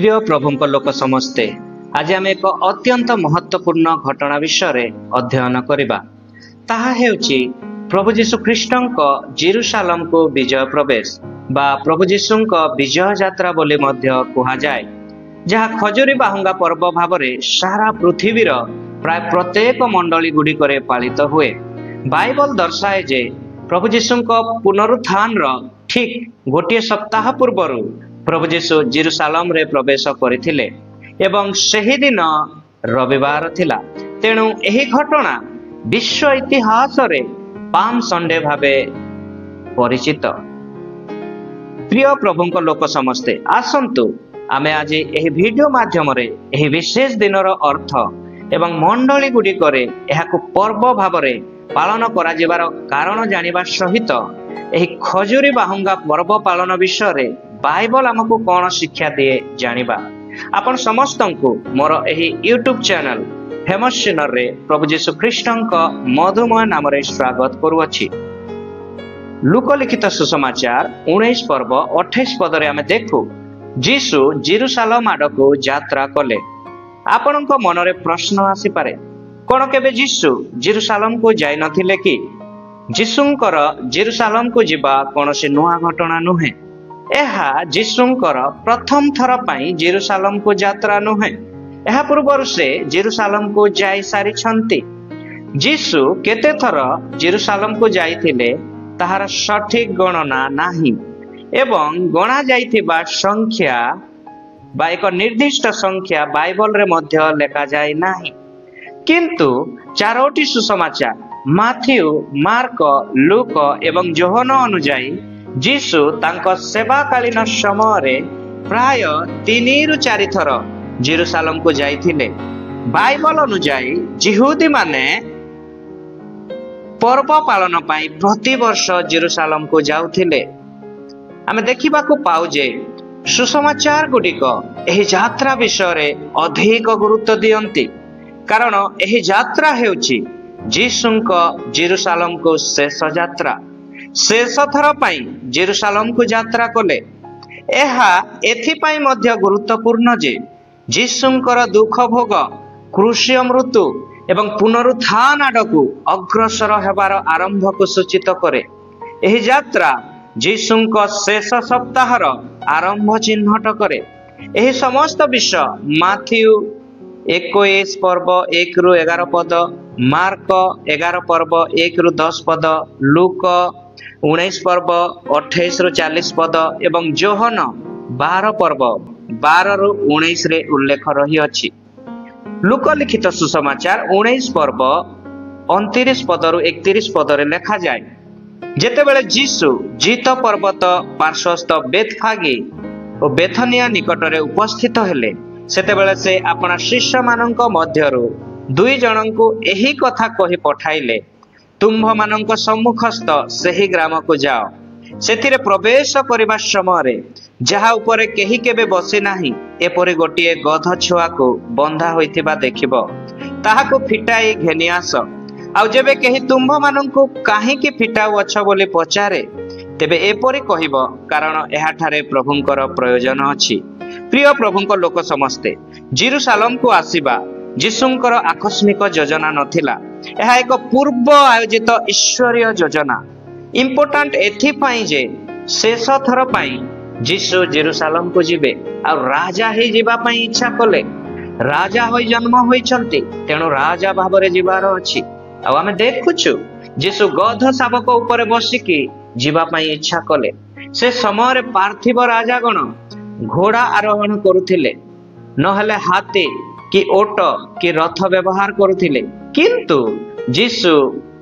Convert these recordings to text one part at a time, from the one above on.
प्रिय प्रभु लोक समस्ते आज आम एक अत्यंत महत्वपूर्ण घटना विषय अध्ययन करवा ताहा हेउची प्रभु जीशु ख्रीष्टंक जेरुसालेम को विजय प्रवेश बा प्रभु जीशु विजय यात्रा बोली मध्य कहा जाए जहाँ खजुरी बाहुंगा पर्व भाव में सारा पृथ्वीर प्राय प्रत्येक मंडली गुड़िक पालित हुए। बाइबल दर्शाए जे प्रभु जीशु पुनरुत्थान ठीक गोटे सप्ताह पूर्व प्रभु जीशु जेरुसालेम रे प्रवेश करथिले एवं सही दिन रविवार थिला। तेणु एही घटना विश्व इतिहास रे पाम संडे भावे परिचित। प्रिय प्रभुଙ୍କ लोक समस्ते आसंतु आमे आज एही वीडियो माध्यम रे एही विशेष दिनर अर्थ एवं मंडली गुडी करे एहाकु पर्व भावरे पालन करा जिबार कारण जानिबा सहित एही खजुरी बाहुंगा पर्व पालन विषय रे बाइबल आमको कौन शिक्षा दिए जानिबा। आपण समस्त को मोर एही यूट्यूब चैनल फेमस सिनर रे प्रभु जीशु ख्रीष्टंक मधुमय नाम रे स्वागत करूअछि। लूका लिखित सुसमाचार 19 पर्व 28 पद रे आमे देखु जीशु जेरुसालेम आडको यात्रा कले। आपणक मन रे प्रश्न आसी पारे कोन केबे जीशु जेरुसालेम को जाय नथिले कि? जीशुंकर जेरुसालेम को जिबा कोनोसी नुआ घटना नुहे। एहा जीशुंकर प्रथम थर पाई जेरुसालेम को यात्रा नुहे। एहा पूर्व से जेरुसालेम को जाई सारी छंती। जीशु केते थर जेरुसालेम को जाइथिले ताहार सठिक गणना नाही एवं गणा जाइथिबा संख्या बा एक निर्दिष्ट संख्या बाइबल रे मध्य लेखा जाय नाही। किंतु चारोटी सुसमाचार माथ्यू, मार्क, लूक एवं योहन अनुଯାयी जीशु तांको सेवाकालीन समय रे प्राय 3 रु 4 थर जेरुसालेम को जाइथिले। बाइबल अनुଯାयी जिहुदी माने पर्व पालन पाई प्रति वर्ष जेरुसालेम को जाउथिले। आमे देखिबा को पाउ जे सुसमाचार गुडिक एही यात्रा विषय रे अधिक गुरुत्व दियंती कारण एही यात्रा हेउची जीशुंक जेरुसालेम को शेष यात्रा। शेष थर पाई जेरुसालेम को यात्रा कले। एहा एथिपाई मध्य गुरुत्वपूर्ण जे जीशुंकर दुख भोग, क्रूशीय मृत्यु एवं पुनरुत्थान आडकू अग्रसर हेबार आरंभ को सूचित करे। एही यात्रा जीशुंक शेष सप्ताहर आरंभ चिन्हट करे। एही समस्त विषय माथ्यू 21 पर्व 1 रु 11 पद, मार्क 11 पर्व 1 रु 10 पद, लूक 19 पर्व 28 रु 40 पद एवं योहन 12 पर्व 12 रु 19 रे उल्लेख रही अछि। लूक लिखित सुसमाचार 19 पर्व 29 पद रु 31 पद रे लेखा जाय जेतेबेले जीशु जीत पर्वत पार्श्वस्थ बेथफागी और बेथनिया निकट रे उपस्थित हेले सेतेबेले से अपना शिष्य मानक मध्यरु 2 जनंकु एही कथा कहि पठाइले, तुम्भ मानक सम्मुखस्थ सेही ग्राम को जाओ। सेथिरे प्रवेश करबा समय रे जहा उपरे केही केबे बसी नाही एपरि गोटिए गध छुआ को बंधा होइथिबा देखिबो। ताहाको फिटाई घेनी आस। आउ जेबे केही तुम्भ मानकु काहे कि फिटाउ अछ बोली पचारे तेबे एपरि कहिबो कारण एहा ठारे प्रभुंकर प्रयोजन अछि। प्रिय प्रभुंक लोक समस्ते जेरुसालेम को आसीबा जीशुंकर आकस्मिक योजना नथिला। एहा एक पूर्व आयोजित ईश्वरीय योजना। इंपोर्टेंट एथि पाई जे शेष थर पाई जीशु जेरुसालेम को जिबे आ राजा हे जिबा पाई इच्छा कले। राजा होई जन्म होइछंती तेणु राजा भाबरे जिबार अछि। आ आमे देखुछु जीशु गध शावक ऊपर बसिकी जिबा पाई इच्छा कले। से समय रे पार्थिव राजा गण घोड़ा आरोहण करुथिले नहले हाथी कि ओट कि रथ व्यवहार करुथिले। किंतु जीशु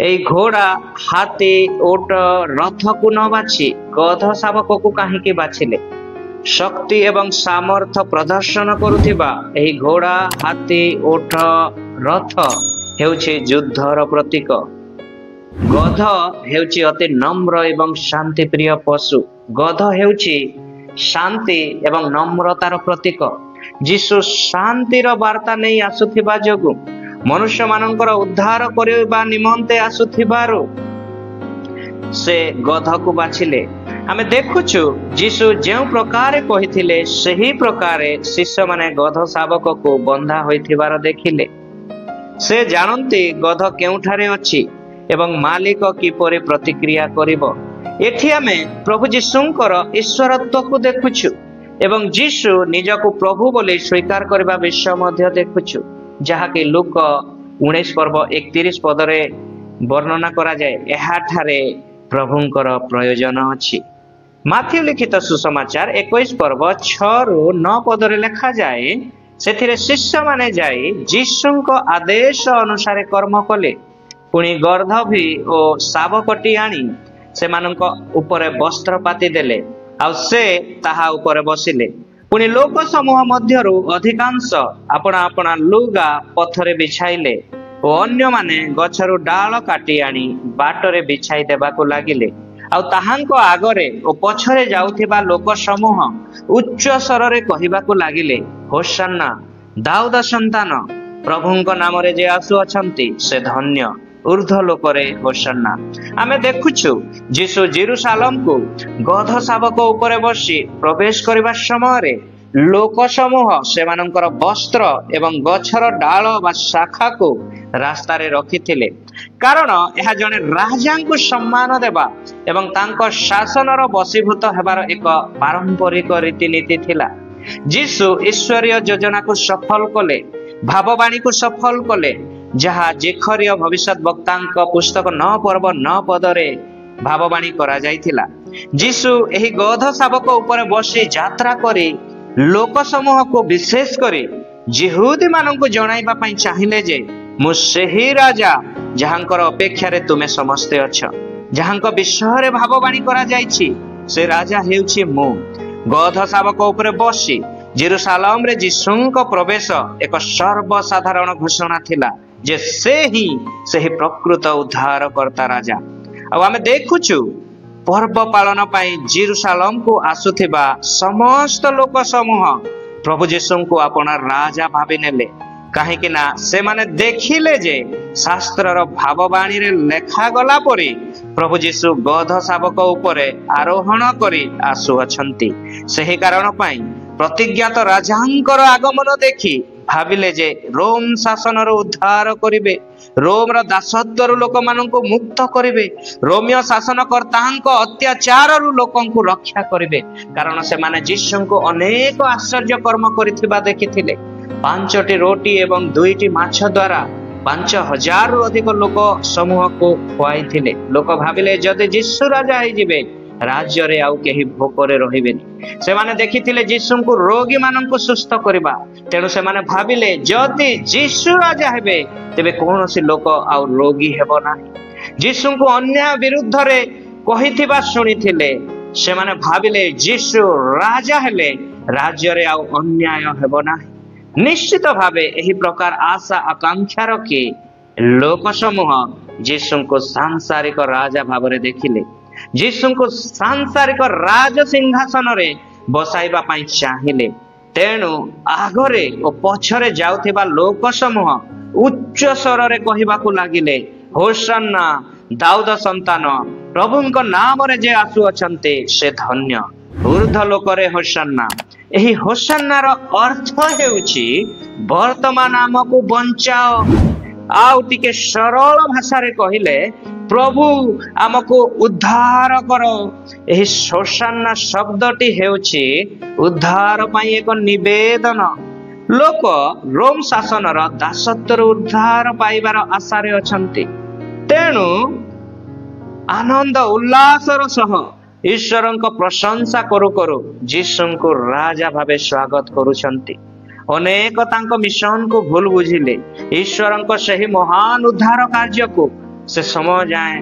ए घोड़ा, हाथी, ओट, रथ को न बाछि गध शावक को काहेकि बाछिले? शक्ति एवं सामर्थ्य प्रदर्शन करुथिबा एही घोड़ा, हाथी, ओट, रथ हेउछि युद्धर प्रतीक। गध हेउछि अति नम्र एवं शांति प्रिय पशु। गध हेउछि शांति एवं नम्रतार प्रतीक। जीशु शांतिर वार्ता नहीं आसुथिबा जोगु मनुष्य मानकर उद्धार करबा निमंते आसुथिबारु से गध को बाछिले। ଆମେ ଦେଖୁଛୁ ଯୀଶୁ ଯେଉଁ ପ୍ରକାରେ କହିଥିଲେ ସେହି ପ୍ରକାରେ ଶିଷ୍ୟମାନେ ଗଧ ଶାବକକୁ ବନ୍ଧା ହୋଇଥିବାର ଦେଖିଲେ। ସେ ଜାଣନ୍ତି ଗଧ କେଉଁଠାରେ ଅଛି ଏବଂ ମାଲିକ କିପରି ପ୍ରତିକ୍ରିୟା କରିବ। ଏଠି ଆମେ ପ୍ରଭୁ ଯୀଶୁଙ୍କର ଈଶ୍ୱରତ୍ୱକୁ ଦେଖୁଛୁ ଏବଂ ଯୀଶୁ ନିଜକୁ ପ୍ରଭୁ ବୋଲି ସ୍ୱୀକାର କରିବା ବିଷୟ ମଧ୍ୟ ଦେଖୁଛୁ, ଯାହାକି ଲୁକ 19 ପର୍ବ 31 ପଦରେ ବର୍ଣ୍ଣନା କରାଯାଏ। ଏହାଠାରେ ପ୍ରଭୁଙ୍କର ପ୍ରୟୋଜନ ଅଛି। ମାଥ୍ୟୁ ଲିଖିତ ସୁସମାଚାର 21 ପର୍ବ 6-9 ପଦରେ ଲେଖାଯାଏ, ସେଥିରେ ଶିଷ୍ୟମାନେ ଯାଇ ଯୀଶୁଙ୍କ ଆଦେଶ ଅନୁସାରେ କର୍ମ କଲେ। ପୁଣି ଗର୍ଦ୍ଧଭି ଓ ଶାବକଟି ଆଣି ସେମାନଙ୍କ ଉପରେ ବସ୍ତ୍ର ପାତି ଦେଲେ, ଆଉ ସେ ତାହା ଉପରେ ବସିଲେ। ପୁଣି ଲୋକ ସମୂହ ମଧ୍ୟରୁ ଅଧିକାଂଶ ଆପଣା ଆପଣା ଲୁଗା ପଥରେ ବିଛାଇଲେ ଓ ଅନ୍ୟମାନେ ଗଛରୁ ଡାଳ କାଟି ଆଣି ବାଟରେ ବିଛାଇ ଦେବାକୁ ଲାଗିଲେ। ଆଉ ତାହାଙ୍କ ଆଗରେ ଓ ପଛରେ ଯାଉଥିବା ଲୋକ ସମୂହ ଉଚ୍ଚ ସ୍ୱରରେ କହିବାକୁ ଲାଗିଲେ, ହୋଶାନା, ଦାଉଦ ସନ୍ତାନ, ପ୍ରଭୁଙ୍କ ନାମରେ ଯେ ଆସୁଅଛନ୍ତି ସେ ଧନ୍ୟ, ଉର୍ଦ୍ଧ୍ୱ ଲୋକରେ ହୋଶାନା। ଆମେ ଦେଖୁଛୁ ଯୀଶୁ ଜେରୁସାଲେମକୁ ଗଧ ଶାବକ ଉପରେ ବସି ପ୍ରବେଶ କରିବା ସମୟରେ ଲୋକ ସମୂହ ସେମାନଙ୍କର ବସ୍ତ୍ର ଏବଂ ଗଛର ଡାଳ ବା ଶାଖାକୁ ରାସ୍ତାରେ ରଖିଥିଲେ, କାରଣ ଏହା ଜଣେ ରାଜାଙ୍କୁ ସମ୍ମାନ ଦେବା ଏବଂ ତାଙ୍କ ଶାସନର ବଶୀଭୂତ ହେବାର ଏକ ପାରମ୍ପରିକ ରୀତିନୀତି ଥିଲା। ଯୀଶୁ ଈଶ୍ୱରୀୟ ଯୋଜନାକୁ ସଫଳ କଲେ, ଭାବବାଣୀକୁ ସଫଳ କଲେ, ଯାହା ଜେଖରିୟ ଭବିଷ୍ୟତ ବକ୍ତାଙ୍କ ପୁସ୍ତକ 9 ପର୍ବ 9 ପଦରେ ଭାବବାଣୀ କରାଯାଇଥିଲା। ଯୀଶୁ ଏହି ଗଧ ଶାବକ ଉପରେ ବସି ଯାତ୍ରା କରି ଲୋକ ସମୂହକୁ ବିଶେଷ କରି ଯିହୁଦୀ ମାନଙ୍କୁ ଜଣାଇବା ପାଇଁ ଚାହିଁଲେ ଯେ ମୁଁ ସେହି ରାଜା ଯାହାଙ୍କର ଅପେକ୍ଷାରେ ତୁମେ ସମସ୍ତେ ଅଛ, ଯାହାଙ୍କ ବିଷୟରେ ଭାବବାଣୀ କରାଯାଇଛି ସେ ରାଜା ହେଉଛି ମୁଁ। ଗଧ ଶାବକ ଉପରେ ବସି ଜେରୁସାଲେମରେ ଯୀଶୁଙ୍କ ପ୍ରବେଶ ଏକ ସର୍ବସାଧାରଣ ଘୋଷଣା ଥିଲା ଯେ ସେ ହିଁ ସେହି ପ୍ରକୃତ ଉଦ୍ଧାରକର୍ତ୍ତା ରାଜା। ଆଉ ଆମେ ଦେଖୁଛୁ ପର୍ବ ପାଳନ ପାଇଁ ଜେରୁସାଲେମକୁ ଆସୁଥିବା ସମସ୍ତ ଲୋକ ସମୂହ ପ୍ରଭୁ ଯୀଶୁଙ୍କୁ ଆପଣା ରାଜା ଭାବି ନେଲେ, କାହିଁକି ନା ସେମାନେ ଦେଖିଲେ ଯେ ଶାସ୍ତ୍ରର ଭାବବାଣୀରେ ଲେଖାଗଲା ପରି ପ୍ରଭୁ ଯୀଶୁ ଗଧ ଶାବକ ଉପରେ ଆରୋହଣ କରି ଆସୁଅଛନ୍ତି। ସେହି କାରଣ ପାଇଁ ପ୍ରତିଜ୍ଞାତ ରାଜାଙ୍କର ଆଗମନ ଦେଖି ଭାବିଲେ ଯେ ରୋମ ଶାସନର ଉଦ୍ଧାର କରିବେ, ରୋମର ଦାସତ୍ୱରୁ ଲୋକମାନଙ୍କୁ ମୁକ୍ତ କରିବେ, ରୋମୀୟ ଶାସନକର୍ତ୍ତାଙ୍କ ଅତ୍ୟାଚାରରୁ ଲୋକଙ୍କୁ ରକ୍ଷା କରିବେ, କାରଣ ସେମାନେ ଯୀଶୁଙ୍କୁ ଅନେକ ଆଶ୍ଚର୍ଯ୍ୟ କର୍ମ କରିଥିବା ଦେଖିଥିଲେ। 5ଟି ରୋଟି ଏବଂ 2ଟି ମାଛ ଦ୍ୱାରା 5000ରୁ ଅଧିକ ଲୋକ ସମୂହକୁ ଖୁଆଇଥିଲେ। ଲୋକ ଭାବିଲେ ଯଦି ଯୀଶୁ ରାଜା ହେଇଯିବେ ରାଜ୍ୟରେ ଆଉ କେହି ଭୋକରେ ରହିବେନି। ସେମାନେ ଦେଖିଥିଲେ ଯୀଶୁଙ୍କୁ ରୋଗୀ ମାନଙ୍କୁ ସୁସ୍ଥ କରିବା, ତେଣୁ ସେମାନେ ଭାବିଲେ ଯଦି ଯୀଶୁ ରାଜା ହେବେ ତେବେ କୌଣସି ଲୋକ ଆଉ ରୋଗୀ ହେବ ନାହିଁ। ଯୀଶୁଙ୍କୁ ଅନ୍ୟାୟ ବିରୁଦ୍ଧରେ କହିଥିବା ଶୁଣିଥିଲେ, ସେମାନେ ଭାବିଲେ ଯୀଶୁ ରାଜା ହେଲେ ରାଜ୍ୟରେ ଆଉ ଅନ୍ୟାୟ ହେବ ନାହିଁ। ନିଶ୍ଚିତ ଭାବେ ଏହି ପ୍ରକାର ଆଶା ଆକାଂକ୍ଷା ରଖି ଲୋକ ସମୂହ ଯୀଶୁଙ୍କୁ ସାଂସାରିକ ରାଜା ଭାବରେ ଦେଖିଲେ। ଯୀଶୁଙ୍କୁ ସାଂସାରିକ ରାଜ ସିଂହାସନରେ ବସାଇବା ପାଇଁ ଚାହିଁଲେ, ତେଣୁ ଆଗରେ ଓ ପଛରେ ଯାଉଥିବା ଲୋକ ସମୂହ ଉଚ୍ଚ ସ୍ୱରରେ କହିବାକୁ ଲାଗିଲେ, ହୋଶାନା, ଦାଉଦ ସନ୍ତାନ, ପ୍ରଭୁଙ୍କ ନାମରେ ଯେ ଆସୁଅଛନ୍ତି ସେ ଧନ୍ୟ, ଉର୍ଦ୍ଧ୍ୱ ଲୋକରେ ହୋଶାନା। ଏହି ହୋଶାନାର ଅର୍ଥ ହେଉଛି ବର୍ତ୍ତମାନ ଆମକୁ ବଞ୍ଚାଅ। ଆଉ ଟିକେ ସରଳ ଭାଷାରେ କହିଲେ ପ୍ରଭୁ ଆମକୁ ଉଦ୍ଧାର କର। ଏହି ହୋଶାନା ଶବ୍ଦଟି ହେଉଛି ଉଦ୍ଧାର ପାଇଁ ଏକ ନିବେଦନ। ଲୋକ ରୋମ ଶାସନର ଦାସତ୍ୱରୁ ଉଦ୍ଧାର ପାଇବାର ଆଶାରେ ଅଛନ୍ତି, ତେଣୁ ଆନନ୍ଦ ଉଲ୍ଲାସର ସହ ଈଶ୍ୱରଙ୍କ ପ୍ରଶଂସା କରୁ କରୁ ଯୀଶୁଙ୍କୁ ରାଜା ଭାବେ ସ୍ୱାଗତ କରୁଛନ୍ତି। ଅନେକ ତାଙ୍କ ମିଶନକୁ ଭୁଲ ବୁଝିଲେ। ଈଶ୍ୱରଙ୍କ ସେହି ମହାନ ଉଦ୍ଧାର କାର୍ଯ୍ୟକୁ ସେ ସମୟ ଯାଏଁ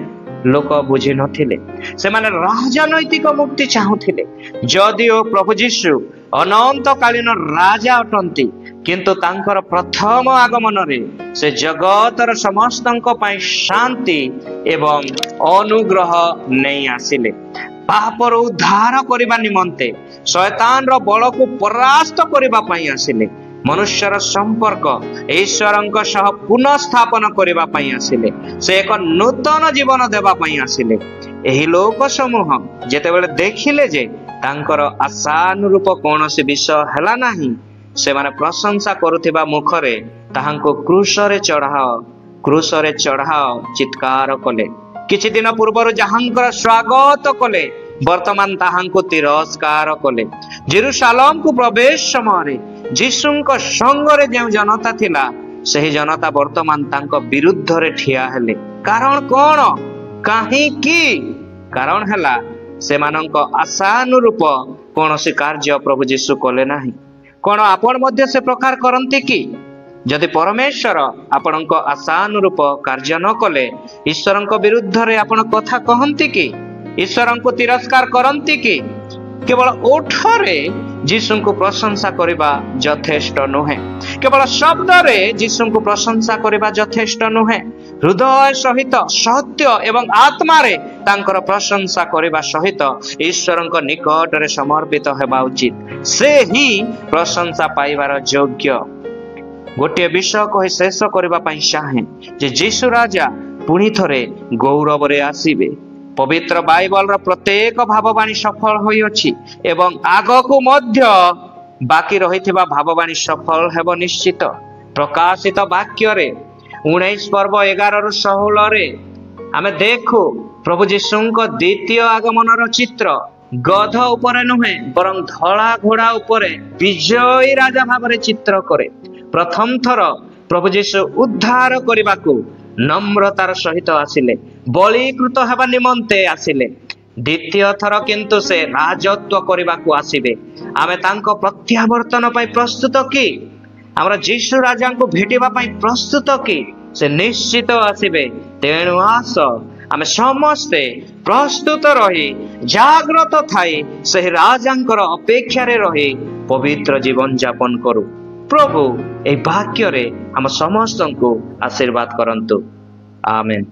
ଲୋକ ବୁଝି ନଥିଲେ। ସେମାନେ ରାଜନୈତିକ ମୁକ୍ତି ଚାହୁଁଥିଲେ। ଯଦିଓ ପ୍ରଭୁ ଯୀଶୁ ଅନନ୍ତକାଳୀନ ରାଜା ଅଟନ୍ତି, କିନ୍ତୁ ତାଙ୍କର ପ୍ରଥମ ଆଗମନରେ ସେ ଜଗତର ସମସ୍ତଙ୍କ ପାଇଁ ଶାନ୍ତି ଏବଂ ଅନୁଗ୍ରହ ନେଇ ଆସିଲେ। ପାପରୁ ଉଦ୍ଧାର କରିବା ନିମନ୍ତେ ଶୟତାନର ବଳକୁ ପରାସ୍ତ କରିବା ପାଇଁ ଆସିଲେ। ମନୁଷ୍ୟର ସମ୍ପର୍କ ଈଶ୍ୱରଙ୍କ ସହ ପୁନଃସ୍ଥାପନ କରିବା ପାଇଁ ଆସିଲେ। ସେ ଏକ ନୂତନ ଜୀବନ ଦେବା ପାଇଁ ଆସିଲେ। ଏହି ଲୋକ ସମୂହ ଯେତେବେଳେ ଦେଖିଲେ ଯେ ତାଙ୍କର ଆଶାନୁରୂପ କୌଣସି ବିଷୟ ହେଲା ନାହିଁ, ସେମାନେ ପ୍ରଶଂସା କରୁଥିବା ମୁଖରେ ତାହାଙ୍କୁ କ୍ରୁଶରେ ଚଢ଼ାଅ ଚିତ୍କାର କଲେ। କିଛି ଦିନ ପୂର୍ବରୁ ଯାହାଙ୍କର ସ୍ୱାଗତ କଲେ, ବର୍ତ୍ତମାନ ତାହାଙ୍କୁ ତିରସ୍କାର କଲେ। ଜେରୁସାଲେମକୁ ପ୍ରବେଶ ସମୟରେ ଯୀଶୁଙ୍କ ସଙ୍ଗରେ ଯେଉଁ ଜନତା ଥିଲା, ସେହି ଜନତା ବର୍ତ୍ତମାନ ତାଙ୍କ ବିରୁଦ୍ଧରେ ଠିଆ ହେଲେ। କାରଣ କଣ? କାହିଁକି? କାରଣ ହେଲା ସେମାନଙ୍କ ଆଶାନୁରୂପ କୌଣସି କାର୍ଯ୍ୟ ପ୍ରଭୁ ଯୀଶୁ କଲେ ନାହିଁ। କଣ ଆପଣ ମଧ୍ୟ ସେ ପ୍ରକାର କରନ୍ତି କି? ଯଦି ପରମେଶ୍ୱର ଆପଣଙ୍କ ଆଶାନୁରୂପ କାର୍ଯ୍ୟ ନ କଲେ, ଈଶ୍ୱରଙ୍କ ବିରୁଦ୍ଧରେ ଆପଣ କଥା କହନ୍ତି କି? ଈଶ୍ୱରଙ୍କୁ ତିରସ୍କାର କରନ୍ତି କି? କେବଳ ଓଠରେ ଯୀଶୁଙ୍କୁ ପ୍ରଶଂସା କରିବା ଯଥେଷ୍ଟ ନୁହେଁ। କେବଳ ଶବ୍ଦରେ ଯୀଶୁଙ୍କୁ ପ୍ରଶଂସା କରିବା ଯଥେଷ୍ଟ ନୁହେଁ। ହୃଦୟ ସହିତ, ସତ୍ୟ ଏବଂ ଆତ୍ମାରେ ତାଙ୍କର ପ୍ରଶଂସା କରିବା ସହିତ ଈଶ୍ୱରଙ୍କ ନିକଟରେ ସମର୍ପିତ ହେବା ଉଚିତ। ସେ ହିଁ ପ୍ରଶଂସା ପାଇବାର ଯୋଗ୍ୟ। ଗୋଟିଏ ବିଷୟ କହି ଶେଷ କରିବା ପାଇଁ ଚାହେଁ ଯେ ଯୀଶୁ ରାଜା ପୁଣି ଥରେ ଗୌରବରେ ଆସିବେ। ପବିତ୍ର ବାଇବଲର ପ୍ରତ୍ୟେକ ଭାବବାଣୀ ସଫଳ ହୋଇଅଛି ଏବଂ ଆଗକୁ ମଧ୍ୟ ବାକି ରହିଥିବା ଭାବବାଣୀ ସଫଳ ହେବ ନିଶ୍ଚିତ। ପ୍ରକାଶିତ ବାକ୍ୟରେ 19:11-16 ଆମେ ଦେଖୁ ପ୍ରଭୁ ଯୀଶୁଙ୍କ ଦ୍ୱିତୀୟ ଆଗମନର ଚିତ୍ର। ଗଧ ଉପରେ ନୁହେଁ, ବରଂ ଧଳା ଘୋଡ଼ା ଉପରେ ବିଜୟୀ ରାଜା ଭାବରେ ଚିତ୍ର କରେ। ପ୍ରଥମ ଥର ପ୍ରଭୁ ଯୀଶୁ ଉଦ୍ଧାର କରିବାକୁ ନମ୍ରତାର ସହିତ ଆସିଲେ, ବଳୀକୃତ ହେବା ନିମନ୍ତେ ଆସିଲେ। ଦ୍ୱିତୀୟ ଥର କିନ୍ତୁ ସେ ରାଜତ୍ୱ କରିବାକୁ ଆସିବେ। ଆମେ ତାଙ୍କ ପ୍ରତ୍ୟାବର୍ତ୍ତନ ପାଇଁ ପ୍ରସ୍ତୁତ କି? ଆମର ଯୀଶୁ ରାଜାଙ୍କୁ ଭେଟିବା ପାଇଁ ପ୍ରସ୍ତୁତ କି? ସେ ନିଶ୍ଚିତ ଆସିବେ। ତେଣୁ ଆସ ଆମେ ସମସ୍ତେ ପ୍ରସ୍ତୁତ ରହି, ଜାଗ୍ରତ ଥାଇ ସେହି ରାଜାଙ୍କର ଅପେକ୍ଷାରେ ରହି ପବିତ୍ର ଜୀବନ ଯାପନ କରୁ। ପ୍ରଭୁ ଏହି ବାକ୍ୟରେ ଆମ ସମସ୍ତଙ୍କୁ ଆଶୀର୍ବାଦ କରନ୍ତୁ। ଆମେନ୍।